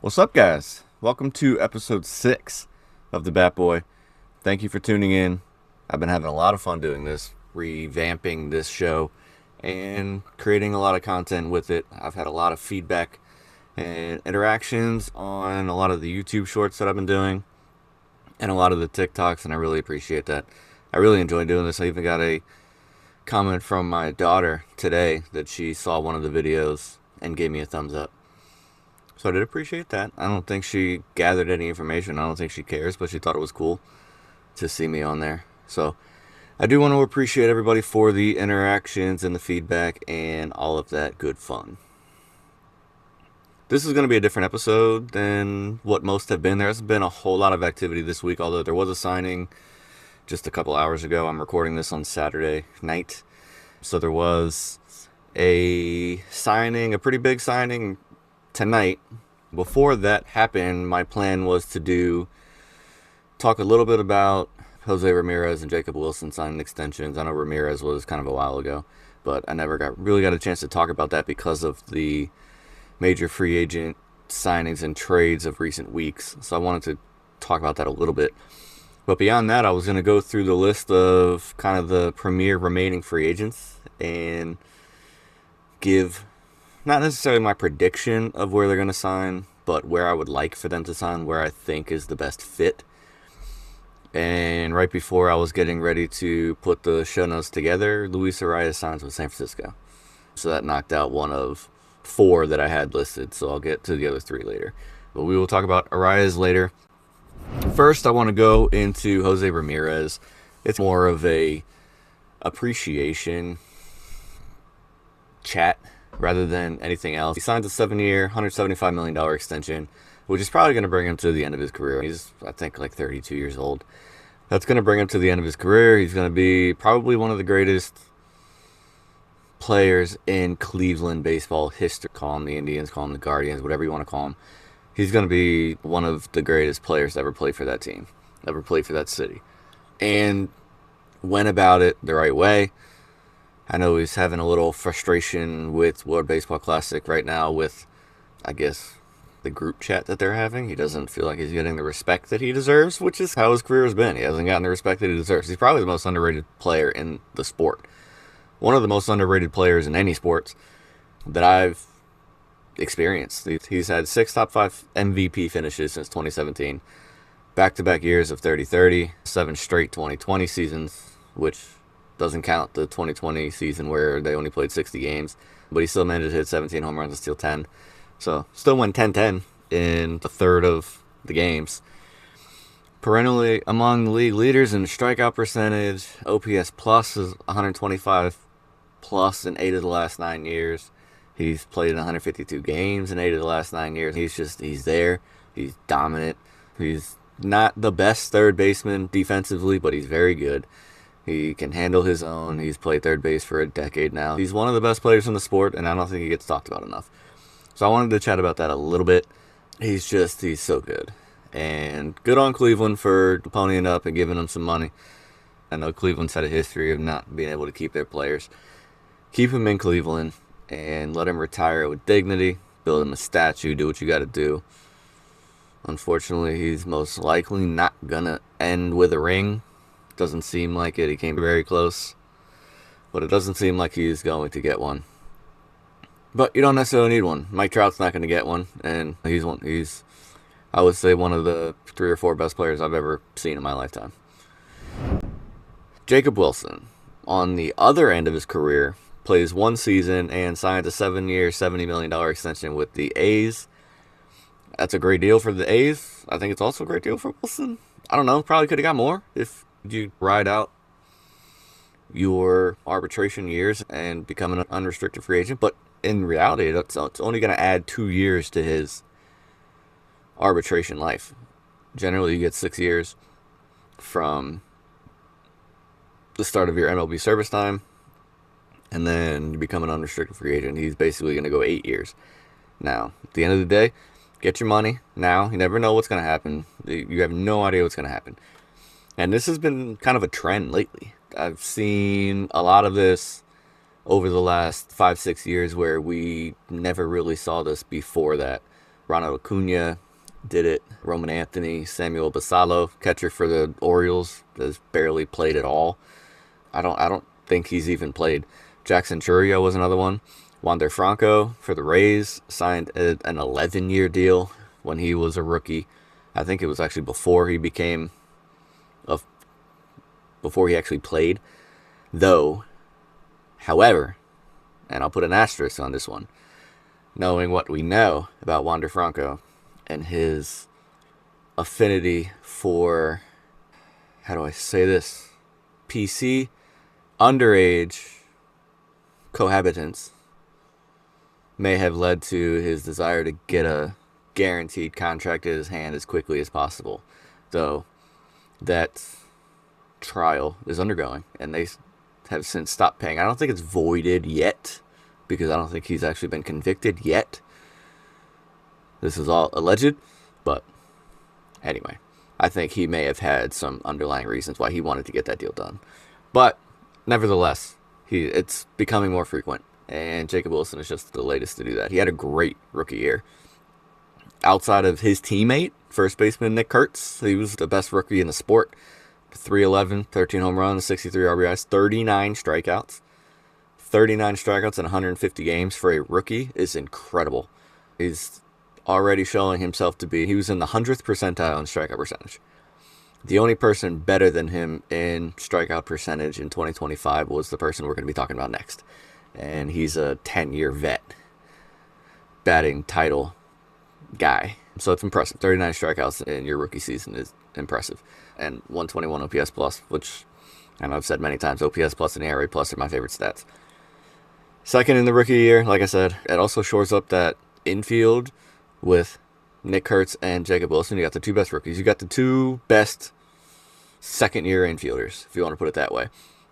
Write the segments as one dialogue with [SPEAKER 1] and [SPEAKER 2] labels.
[SPEAKER 1] What's up, guys? Welcome to episode 6 of The Bat Boy. Thank you for tuning in. I've been having a lot of fun doing this, revamping this show, and creating a lot of content with it. I've had a lot of feedback and interactions on a lot of the YouTube shorts that I've been doing, and a lot of the TikToks, and I really appreciate that. I really enjoy doing this. I even got a comment from my daughter today that she saw one of the videos and gave me a thumbs up. So I did appreciate that. I don't think she gathered any information. I don't think she cares, but she thought it was cool to see me on there. So I do want to appreciate everybody for the interactions and the feedback and all of that good fun. This is going to be a different episode than what most have been. There hasn't been a whole lot of activity this week, although there was a signing just a couple hours ago. I'm recording this on Saturday night. So there was a signing, a pretty big signing tonight. Before that happened, my plan was to talk a little bit about Jose Ramirez and Jacob Wilson signing extensions. I know Ramirez was kind of a while ago, but I never really got a chance to talk about that because of the major free agent signings and trades of recent weeks. So I wanted to talk about that a little bit. But beyond that, I was going to go through the list of kind of the premier remaining free agents and give not necessarily my prediction of where they're going to sign, but where I would like for them to sign, where I think is the best fit. And right before I was getting ready to put the show notes together, Luis Arraez signs with San Francisco. So that knocked out one of 4 that I had listed, so I'll get to the other 3 later. But we will talk about Arraez later. First, I want to go into Jose Ramirez. It's more of a appreciation chat rather than anything else. He signs a 7-year, $175 million extension, which is probably going to bring him to the end of his career. He's, I think, like 32 years old. That's going to bring him to the end of his career. He's going to be probably one of the greatest players in Cleveland baseball history. Call him the Indians, call him the Guardians, whatever you want to call him. He's going to be one of the greatest players to ever play for that team, ever play for that city. And went about it the right way. I know he's having a little frustration with World Baseball Classic right now with, I guess, the group chat that they're having. He doesn't feel like he's getting the respect that he deserves, which is how his career has been. He hasn't gotten the respect that he deserves. He's probably the most underrated player in the sport. One of the most underrated players in any sports that I've experienced. He's had 6 top 5 MVP finishes since 2017. Back-to-back years of 30-30, 7 straight 2020 seasons, which doesn't count the 2020 season where they only played 60 games. But he still managed to hit 17 home runs and steal 10. So still went 10-10 in the third of the games. Perennially among the league leaders in strikeout percentage. OPS plus is 125 plus in 8 of the last 9 years. He's played in 152 games in 8 of the last 9 years. He's there. He's dominant. He's not the best third baseman defensively, but he's very good. He can handle his own. He's played third base for a decade now. He's one of the best players in the sport, and I don't think he gets talked about enough. So I wanted to chat about that a little bit. He's so good. And good on Cleveland for ponying up and giving him some money. I know Cleveland's had a history of not being able to keep their players. Keep him in Cleveland and let him retire with dignity. Build him a statue. Do what you got to do. Unfortunately, he's most likely not going to end with a ring. Doesn't seem like it. He came very close. But it doesn't seem like he's going to get one. But you don't necessarily need one. Mike Trout's not going to get one. And he's, I would say, one of the 3 or 4 best players I've ever seen in my lifetime. Jacob Wilson, on the other end of his career, plays 1 season and signs a 7-year, $70 million extension with the A's. That's a great deal for the A's. I think it's also a great deal for Wilson. I don't know. Probably could have got more if you ride out your arbitration years and become an unrestricted free agent. But in reality, it's only going to add 2 years to his arbitration life. Generally, you get 6 years from the start of your MLB service time, and then you become an unrestricted free agent. He's basically going to go 8 years. Now, at the end of the day, get your money now. You never know what's going to happen. You have no idea what's going to happen. And this has been kind of a trend lately. I've seen a lot of this over the last 5-6 years where we never really saw this before that. Ronald Acuna did it. Roman Anthony, Samuel Basallo, catcher for the Orioles, has barely played at all. I don't think he's even played. Jackson Chourio was another one. Wander Franco for the Rays signed an 11-year deal when he was a rookie. I think it was actually before he actually played. Though, however, and I'll put an asterisk on this one, knowing what we know about Wander Franco and his affinity for, how do I say this, PC, underage cohabitants, may have led to his desire to get a guaranteed contract in his hand as quickly as possible. Though that trial is undergoing, and they have since stopped paying. I don't think it's voided yet, because I don't think he's actually been convicted yet. This is all alleged, but anyway, I think he may have had some underlying reasons why he wanted to get that deal done. But nevertheless, it's becoming more frequent, and Jacob Wilson is just the latest to do that. He had a great rookie year. Outside of his teammate, first baseman Nick Kurtz, he was the best rookie in the sport. 311, 13 home runs, 63 RBIs, 39 strikeouts. 39 strikeouts in 150 games for a rookie is incredible. He's already showing himself to be, he was in the 100th percentile in strikeout percentage. The only person better than him in strikeout percentage in 2025 was the person we're going to be talking about next. And he's a 10-year vet, batting title guy. So it's impressive. 39 strikeouts in your rookie season is impressive. And 121 OPS plus, which I know I've said many times, OPS plus and ERA plus are my favorite stats. Second in the rookie year, like I said, it also shores up that infield with Nick Kurtz and Jacob Wilson. You got the two best rookies. You got the two best second-year infielders, if you want to put it that way,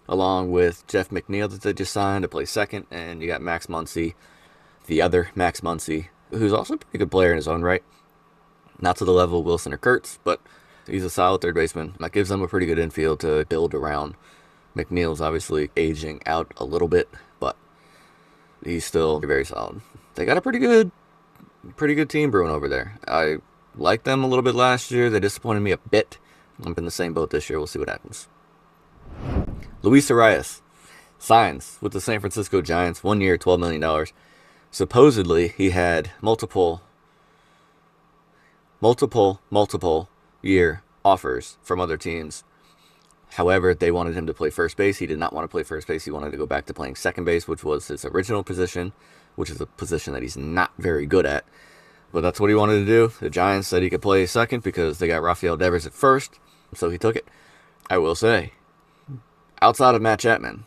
[SPEAKER 1] along with Jeff McNeil that they just signed to play second, and you got Max Muncy, the other Max Muncy, who's also a pretty good player in his own right. Not to the level of Wilson or Kurtz, but he's a solid third baseman. That gives them a pretty good infield to build around. McNeil's obviously aging out a little bit, but he's still very solid. They got a pretty good team brewing over there. I liked them a little bit last year. They disappointed me a bit. I'm in the same boat this year. We'll see what happens. Luis Arias signs with the San Francisco Giants. 1 year, $12 million. Supposedly, he had multiple year offers from other teams. However, they wanted him to play first base. He did not want to play first base. He wanted to go back to playing second base, which was his original position, which is a position that he's not very good at. But that's what he wanted to do. The Giants said he could play second because they got Rafael Devers at first, so he took it. I will say, outside of Matt Chapman,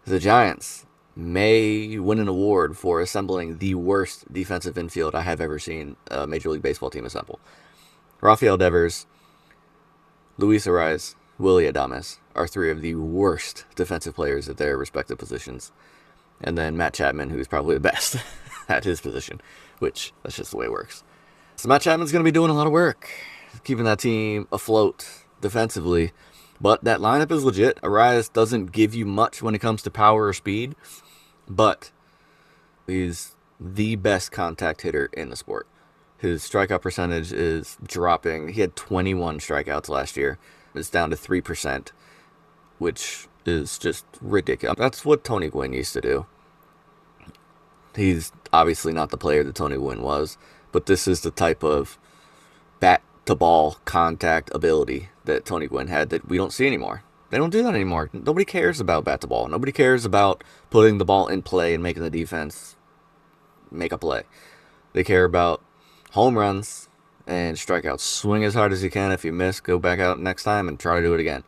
[SPEAKER 1] the Giants may win an award for assembling the worst defensive infield I have ever seen a Major League Baseball team assemble. Rafael Devers, Luis Arias, Willy Adames are three of the worst defensive players at their respective positions. And then Matt Chapman, who's probably the best at his position, which that's just the way it works. So Matt Chapman's going to be doing a lot of work, keeping that team afloat defensively. But that lineup is legit. Arias doesn't give you much when it comes to power or speed, but he's the best contact hitter in the sport. His strikeout percentage is dropping. He had 21 strikeouts last year. It's down to 3%, which is just ridiculous. That's what Tony Gwynn used to do. He's obviously not the player that Tony Gwynn was, but this is the type of bat-to-ball contact ability that Tony Gwynn had that we don't see anymore. They don't do that anymore. Nobody cares about bat-to-ball. Nobody cares about putting the ball in play and making the defense make a play. They care about home runs and strikeouts. Swing as hard as you can. If you miss, go back out next time and try to do it again.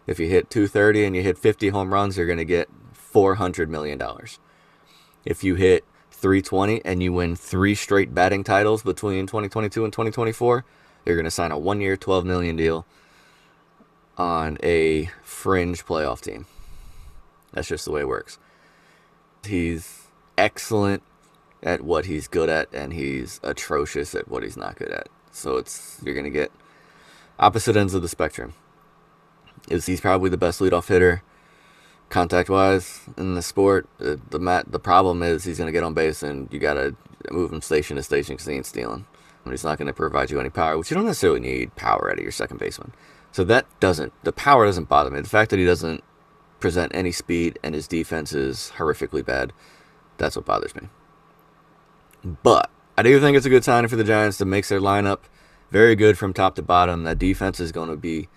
[SPEAKER 1] If you hit 230 and you hit 50 home runs, you're going to get $400 million. If you hit 320 and you win 3 straight batting titles between 2022 and 2024, you're going to sign a 1-year, $12 million deal on a fringe playoff team. That's just the way it works. He's excellent at what he's good at, and he's atrocious at what he's not good at. So you're going to get opposite ends of the spectrum. He's probably the best leadoff hitter contact-wise in the sport. The problem is he's going to get on base, and you got to move him station to station because he ain't stealing. He's not going to provide you any power, which you don't necessarily need power out of your second baseman. So the power doesn't bother me. The fact that he doesn't present any speed and his defense is horrifically bad, that's what bothers me. But I do think it's a good sign for the Giants to make their lineup very good from top to bottom. That defense is going to be,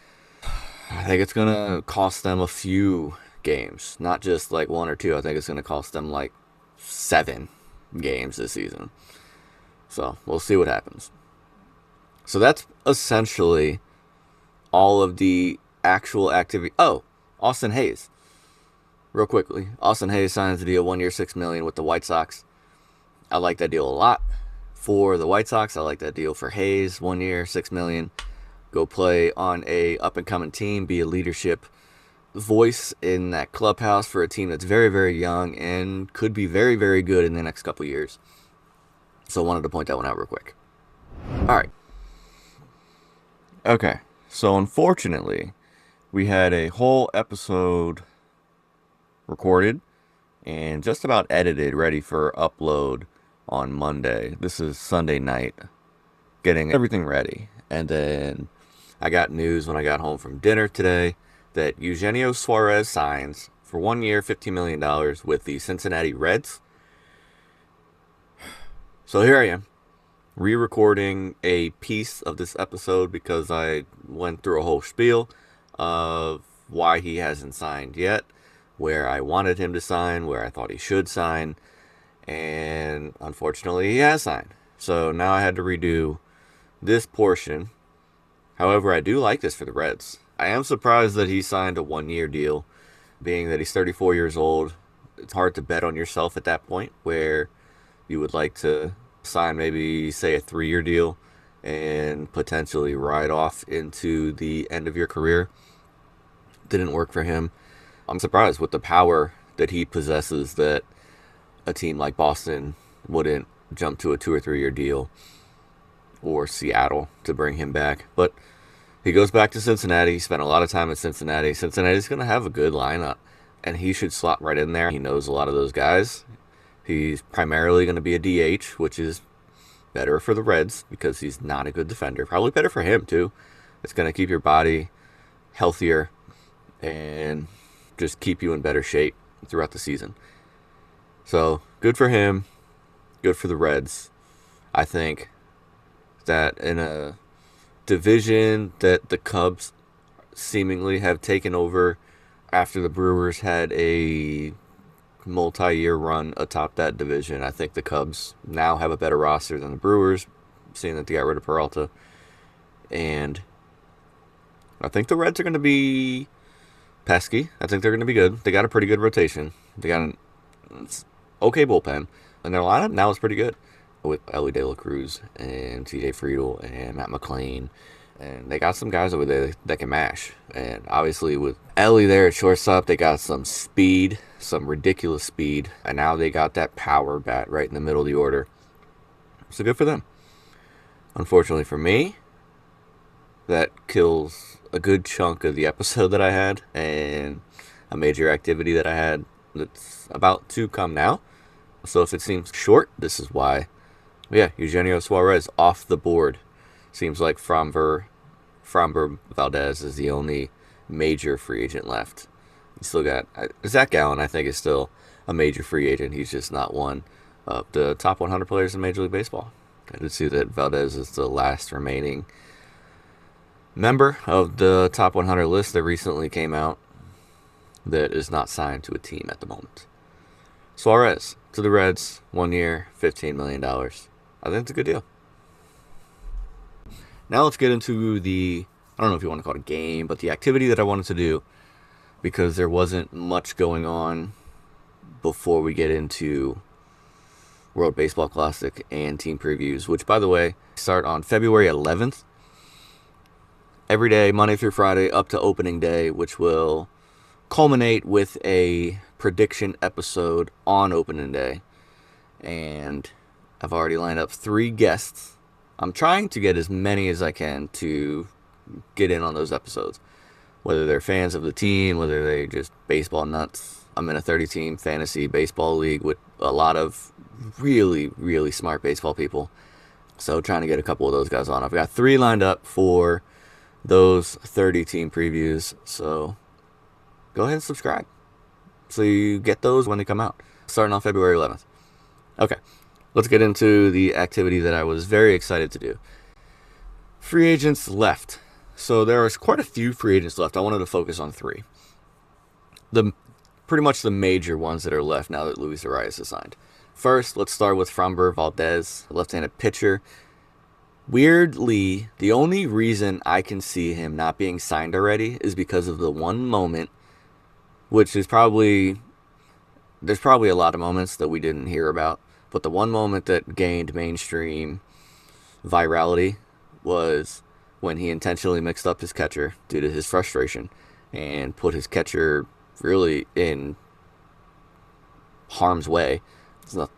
[SPEAKER 1] I think it's going to cost them a few games, not just like 1 or 2. I think it's going to cost them like 7 games this season. So we'll see what happens. So that's essentially all of the actual activity. Oh, Austin Hayes. Real quickly, Austin Hayes signs a deal, 1 year, $6 million with the White Sox. I like that deal a lot. For the White Sox, I like that deal for Hayes, 1 year, $6 million. Go play on a up and coming team, be a leadership voice in that clubhouse for a team that's very, very young and could be very, very good in the next couple years. So I wanted to point that one out real quick. All right. Okay. So unfortunately, we had a whole episode recorded and just about edited, ready for upload on Monday. This is Sunday night, getting everything ready. And then I got news when I got home from dinner today that Eugenio Suarez signs for 1 year, $15 million with the Cincinnati Reds. So here I am, re-recording a piece of this episode because I went through a whole spiel of why he hasn't signed yet, where I wanted him to sign, where I thought he should sign, and unfortunately he has signed. So now I had to redo this portion. However, I do like this for the Reds. I am surprised that he signed a 1 year deal, being that he's 34 years old. It's hard to bet on yourself at that point, where you would like to sign maybe, say, a 3 year deal and potentially ride off into the end of your career. Didn't work for him. I'm surprised with the power that he possesses that a team like Boston wouldn't jump to a 2 or 3 year deal, or Seattle to bring him back. But he goes back to Cincinnati. He spent a lot of time at Cincinnati. Cincinnati's going to have a good lineup, and he should slot right in there. He knows a lot of those guys. He's primarily going to be a DH, which is better for the Reds because he's not a good defender. Probably better for him, too. It's going to keep your body healthier and just keep you in better shape throughout the season. So, good for him. Good for the Reds. I think that in a division that the Cubs seemingly have taken over after the Brewers had a multi-year run atop that division, I think the Cubs now have a better roster than the Brewers, seeing that they got rid of Peralta. And I think the Reds are going to be pesky. I think they're going to be good. They got a pretty good rotation. They got an okay bullpen. And their lineup now is pretty good, with Elly De La Cruz and TJ Friedl and Matt McLain. And they got some guys over there that can mash. And obviously with Elly there at shortstop, they got some speed, some ridiculous speed. And now they got that power bat right in the middle of the order. So good for them. Unfortunately for me, that kills a good chunk of the episode that I had and a major activity that I had that's about to come now. So if it seems short, this is why. Yeah, Eugenio Suarez off the board. Seems like Framber Valdez is the only major free agent left. You still got Zach Gallen, I think, is still a major free agent. He's just not one of the top 100 players in Major League Baseball. I did see that Valdez is the last remaining member of the top 100 list that recently came out that is not signed to a team at the moment. Suarez to the Reds, 1 year, $15 million. I think it's a good deal. Now let's get into I don't know if you want to call it a game, but the activity that I wanted to do, because there wasn't much going on before we get into World Baseball Classic and team previews, which, by the way, start on February 11th. Every day, Monday through Friday, up to opening day, which will culminate with a prediction episode on opening day. And I've already lined up 3 guests. I'm trying to get as many as I can to get in on those episodes, whether they're fans of the team, whether they just baseball nuts. I'm in a 30-team fantasy baseball league with a lot of really, really smart baseball people. So trying to get a couple of those guys on. I've got 3 lined up for those 30 team previews. So go ahead and subscribe so you get those when they come out, starting on February 11th. Okay, let's get into the activity that I was very excited to do. Free agents left. So there was quite a few free agents left. I wanted to focus on 3. Pretty much the major ones that are left now that Luis Arias is signed. First, let's start with Framber Valdez, left-handed pitcher. Weirdly, the only reason I can see him not being signed already is because of the one moment, which is there's probably a lot of moments that we didn't hear about, but the one moment that gained mainstream virality was when he intentionally mixed up his catcher due to his frustration and put his catcher really in harm's way. It's not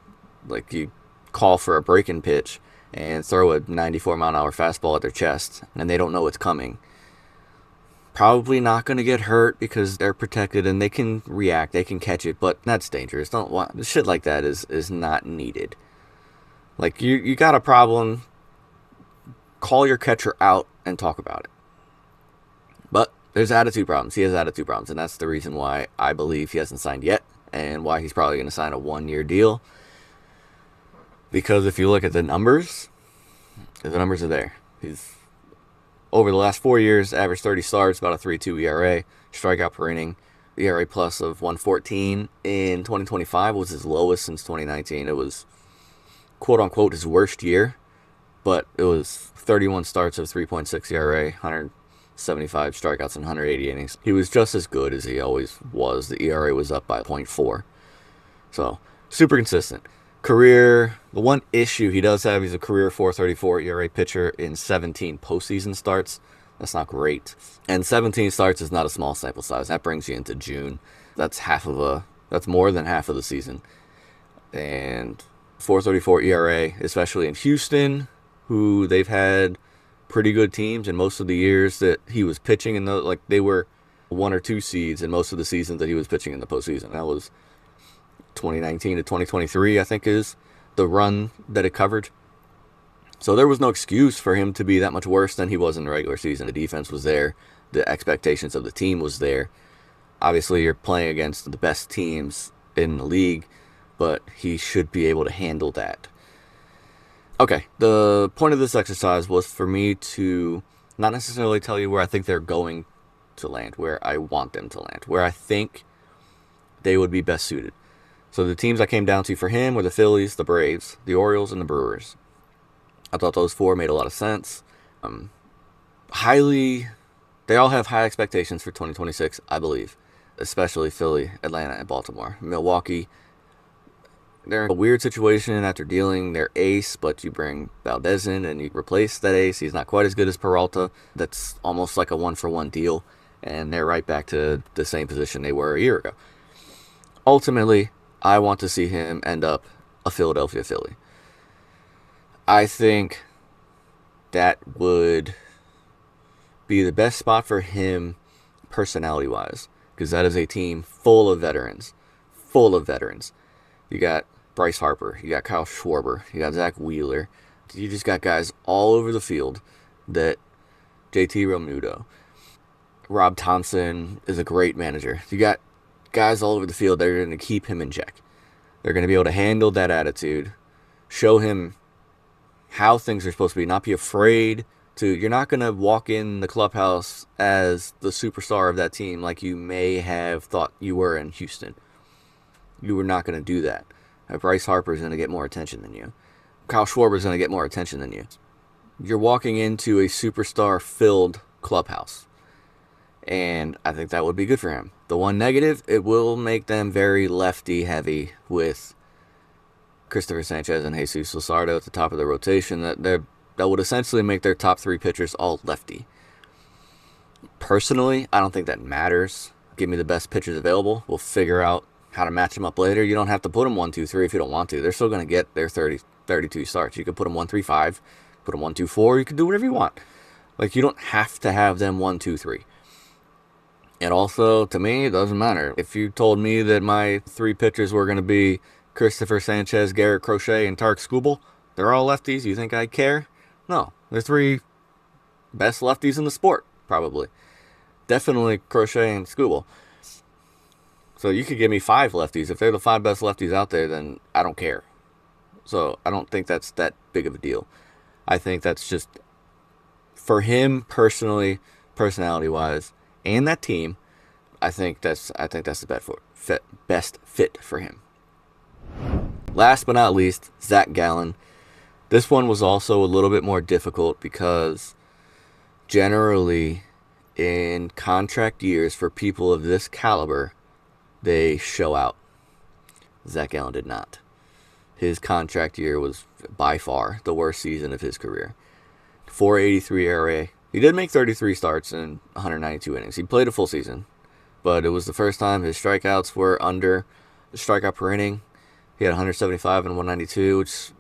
[SPEAKER 1] like you call for a break-in pitch and throw a 94-mile-an-hour fastball at their chest and they don't know it's coming. Probably not going to get hurt because they're protected and they can react, they can catch it, but that's dangerous. Don't want shit like that is not needed. Like you got a problem, call your catcher out and talk about it. But there's attitude problems. He has attitude problems, and that's the reason why I believe he hasn't signed yet and why he's probably going to sign a 1-year deal. Because if you look at the numbers are there. He's over the last 4 years, averaged 30 starts, about a 3.2 ERA, strikeout per inning, ERA plus of 1.14. In 2025 was his lowest since 2019. It was, quote unquote, his worst year, but it was 31 starts of 3.6 ERA, 175 strikeouts in 180 innings. He was just as good as he always was. The ERA was up by 0.4. So, super consistent. Career, the one issue he does have, he's a career 4.34 ERA pitcher in 17 postseason starts. That's not great. And 17 starts is not a small sample size. That brings you into June. That's more than half of the season. And 4.34 ERA, especially in Houston, who they've had pretty good teams in most of the years that he was pitching in they were 1 or 2 seeds in most of the seasons that he was pitching in the postseason. That was 2019 to 2023, I think, is the run that it covered. So there was no excuse for him to be that much worse than he was in the regular season. The defense was there. The expectations of the team was there. Obviously, you're playing against the best teams in the league, but he should be able to handle that. Okay, the point of this exercise was for me to not necessarily tell you where I think they're going to land, where I want them to land, where I think they would be best suited. So the teams I came down to for him were the Phillies, the Braves, the Orioles, and the Brewers. I thought those 4 made a lot of sense. They all have high expectations for 2026, I believe, especially Philly, Atlanta, and Baltimore. Milwaukee, they're in a weird situation after dealing their ace, but you bring Valdez in and you replace that ace. He's not quite as good as Peralta. That's almost like a 1-for-1 deal, and they're right back to the same position they were a year ago. Ultimately, I want to see him end up a Philadelphia Philly. I think that would be the best spot for him personality-wise, because that is a team full of veterans. You got Bryce Harper, you got Kyle Schwarber, you got Zach Wheeler. You just got guys all over the field that JT Realmuto. Rob Thompson is a great manager. You got guys all over the field that are going to keep him in check. They're going to be able to handle that attitude, show him how things are supposed to be, not be afraid to. You're not going to walk in the clubhouse as the superstar of that team like you may have thought you were in Houston. You were not going to do that. Bryce Harper is going to get more attention than you. Kyle Schwarber is going to get more attention than you. You're walking into a superstar-filled clubhouse. And I think that would be good for him. The one negative, it will make them very lefty-heavy with Christopher Sanchez and Jesus Luzardo at the top of the rotation. That would essentially make their top 3 pitchers all lefty. Personally, I don't think that matters. Give me the best pitchers available. We'll figure out how to match them up later. You don't have to put them 1, 2, 3 if you don't want to. They're still going to get their 32 starts. You could put them 1, 3, 5, put them 1, 2, 4. You can do whatever you want. Like, you don't have to have them 1, 2, 3. And also, to me, it doesn't matter. If you told me that my 3 pitchers were going to be Christopher Sanchez, Garrett Crochet, and Tarek Skubal. They're all lefties. You think I'd care? No. They're three best lefties in the sport, probably. Definitely Crochet and Skubal. So you could give me 5 lefties. If they're the 5 best lefties out there, then I don't care. So I don't think that's that big of a deal. I think that's just, for him personally, personality-wise, and that team, I think that's the best fit for him. Last but not least, Zach Gallen. This one was also a little bit more difficult because generally in contract years for people of this caliber, they show out. Zach Gallen did not. His contract year was by far the worst season of his career. 4.83 ERA. He did make 33 starts in 192 innings. He played a full season, but it was the first time his strikeouts were under the strikeout per inning. He had 175 and 192, which,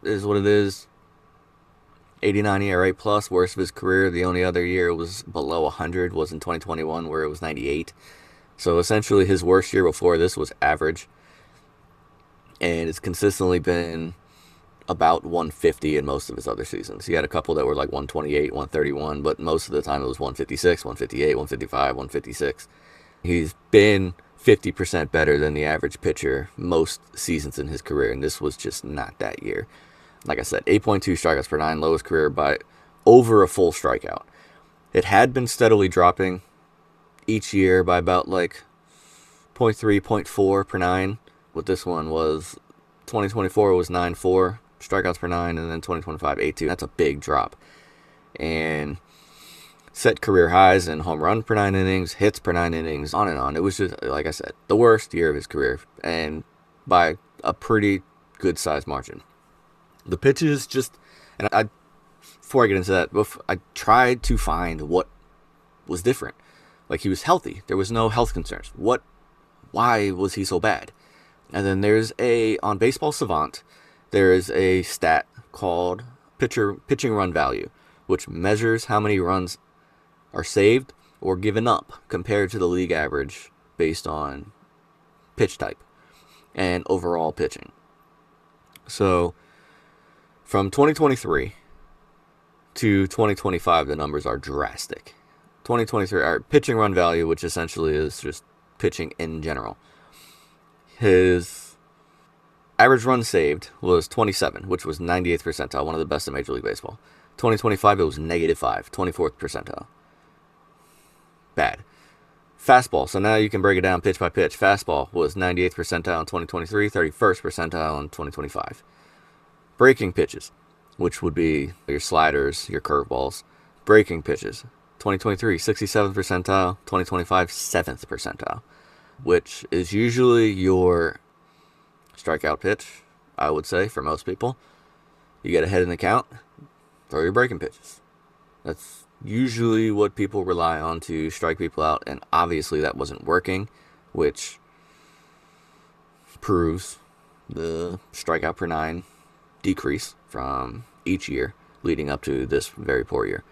[SPEAKER 1] is what it is. 89 ERA plus, worst of his career. The only other year it was below 100 was in 2021, where it was 98. So essentially his worst year before this was average. And it's consistently been about 150 in most of his other seasons. He had a couple that were like 128, 131, but most of the time it was 156, 158, 155, 156. He's been 50% better than the average pitcher most seasons in his career, and this was just not that year. Like I said, 8.2 strikeouts per 9, lowest career by over a full strikeout. It had been steadily dropping each year by about like 0.3, 0.4 per 9. What this one was, 2024 was 9.4 strikeouts per 9, and then 2025, 8.2. That's a big drop. And set career highs in home run per 9 innings, hits per 9 innings, on and on. It was just, like I said, the worst year of his career, and by a pretty good sized margin. The pitches just, and before I get into that, I tried to find what was different. Like, he was healthy. There was no health concerns. Why was he so bad? And then there's on Baseball Savant, there is a stat called pitching run value, which measures how many runs are saved or given up compared to the league average based on pitch type and overall pitching. So from 2023 to 2025, the numbers are drastic. 2023, our pitching run value, which essentially is just pitching in general. His average run saved was 27, which was 98th percentile, one of the best in Major League Baseball. 2025, it was -5, 24th percentile. Bad. Fastball, so now you can break it down pitch by pitch. Fastball was 98th percentile in 2023, 31st percentile in 2025. Breaking pitches, which would be your sliders, your curveballs. Breaking pitches, 2023, 67th percentile, 2025, 7th percentile, which is usually your strikeout pitch, I would say, for most people. You get ahead in the count, throw your breaking pitches. That's usually what people rely on to strike people out, and obviously that wasn't working, which proves the strikeout per 9 decrease from each year leading up to this very poor year.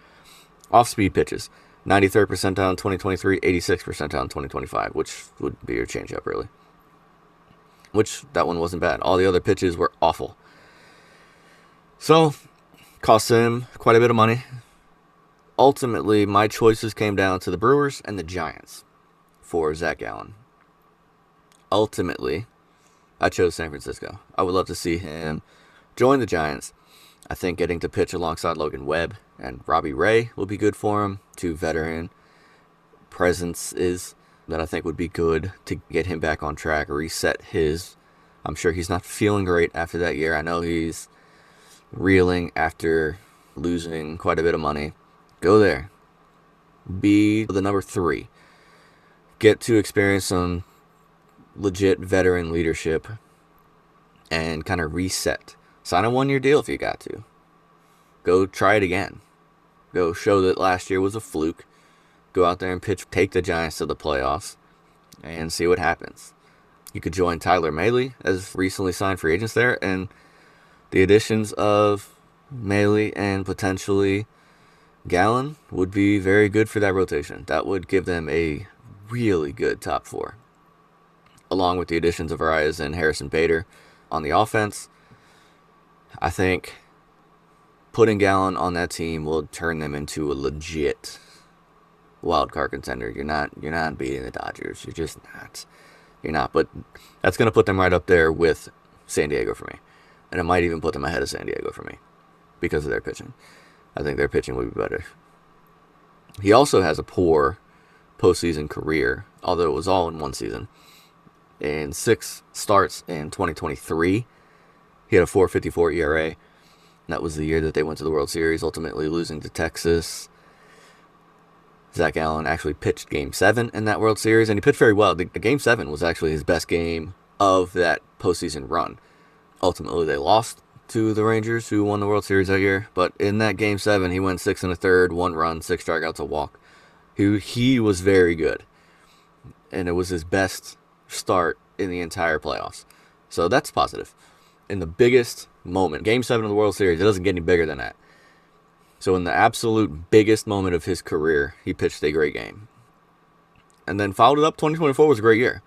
[SPEAKER 1] Off-speed pitches, 93rd percentile in 2023, 86th percentile in 2025, which would be your changeup, really. Which, that one wasn't bad. All the other pitches were awful. So, cost him quite a bit of money. Ultimately, my choices came down to the Brewers and the Giants for Zach Gallen. Ultimately, I chose San Francisco. I would love to see him join the Giants. I think getting to pitch alongside Logan Webb and Robbie Ray will be good for him. 2 veteran presences that I think would be good to get him back on track, reset his. I'm sure he's not feeling great after that year. I know he's reeling after losing quite a bit of money. Go there. Be the number 3. Get to experience some legit veteran leadership and kind of reset. Sign a 1-year deal if you got to. Go try it again. Go show that last year was a fluke. Go out there and pitch, take the Giants to the playoffs, and see what happens. You could join Tyler Mahle as recently signed free agents there, and the additions of Mahle and potentially Gallen would be very good for that rotation. That would give them a really good top 4. Along with the additions of Arias and Harrison Bader, On the offense, I think putting Gallen on that team will turn them into a legit wild card contender. You're not beating the Dodgers. You're just not. You're not. But that's going to put them right up there with San Diego for me. And it might even put them ahead of San Diego for me because of their pitching. I think their pitching would be better. He also has a poor postseason career, although it was all in one season. In 6 starts in 2023, he had a 4.54 ERA. That was the year that they went to the World Series, ultimately losing to Texas. Zach Gallen actually pitched Game 7 in that World Series, and he pitched very well. The Game 7 was actually his best game of that postseason run. Ultimately, they lost to the Rangers, who won the World Series that year. But in that Game 7, he went 6 1/3, 1 run, 6 strikeouts, a walk. He was very good, and it was his best start in the entire playoffs. So that's positive. In the biggest moment, Game 7 of the World Series, it doesn't get any bigger than that. So in the absolute biggest moment of his career, he pitched a great game. And then followed it up. 2024 was a great year.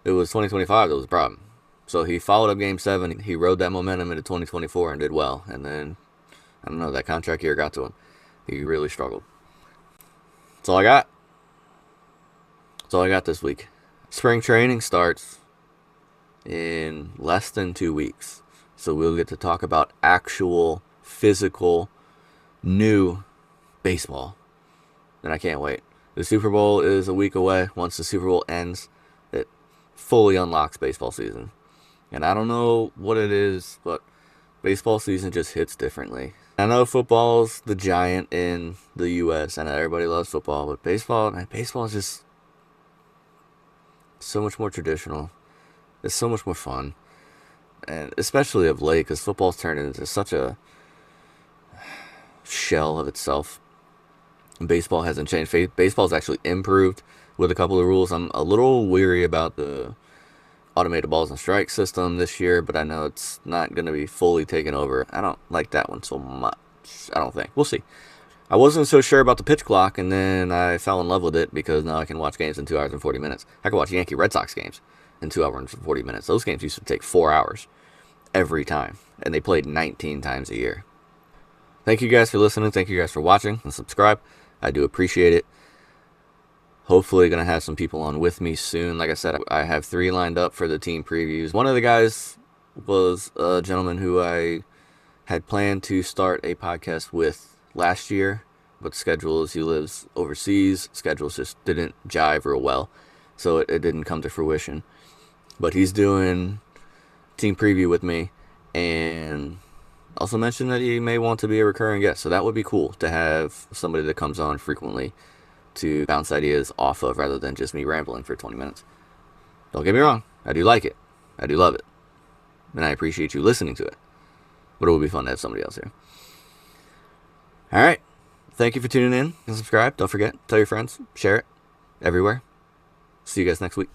[SPEAKER 1] It was 2025 that was the problem. So he followed up Game 7. He rode that momentum into 2024 and did well. And then, I don't know, that contract year got to him. He really struggled. That's all I got. That's all I got this week. Spring training starts in less than 2 weeks. So we'll get to talk about actual, physical, new baseball. And I can't wait. The Super Bowl is a week away. Once the Super Bowl ends, it fully unlocks baseball season. And I don't know what it is, but baseball season just hits differently. I know football's the giant in the U.S. I know everybody loves football, but baseball is just so much more traditional. It's so much more fun. And especially of late, because football's turned into such a shell of itself. Baseball hasn't changed. Baseball's actually improved with a couple of rules. I'm a little weary about the automated balls and strike system this year, but I know it's not going to be fully taken over. I don't like that one so much. I don't think. We'll see. I wasn't so sure about the pitch clock, and then I fell in love with it because now I can watch games in 2 hours and 40 minutes. I can watch Yankee Red Sox games in 2 hours and 40 minutes. Those games used to take 4 hours every time, and they played 19 times a year. Thank you guys for listening. Thank you guys for watching and subscribe. I do appreciate it. Hopefully going to have some people on with me soon. Like I said, I have 3 lined up for the team previews. One of the guys was a gentleman who I had planned to start a podcast with last year, but schedules, he lives overseas. Schedules just didn't jive real well, so it didn't come to fruition. But he's doing team preview with me, and also mentioned that he may want to be a recurring guest, so that would be cool to have somebody that comes on frequently to bounce ideas off of rather than just me rambling for 20 minutes. Don't get me wrong, I do like it. I do love it. And I appreciate you listening to it. But it would be fun to have somebody else here. Alright, thank you for tuning in and subscribe. Don't forget, tell your friends, share it everywhere. See you guys next week.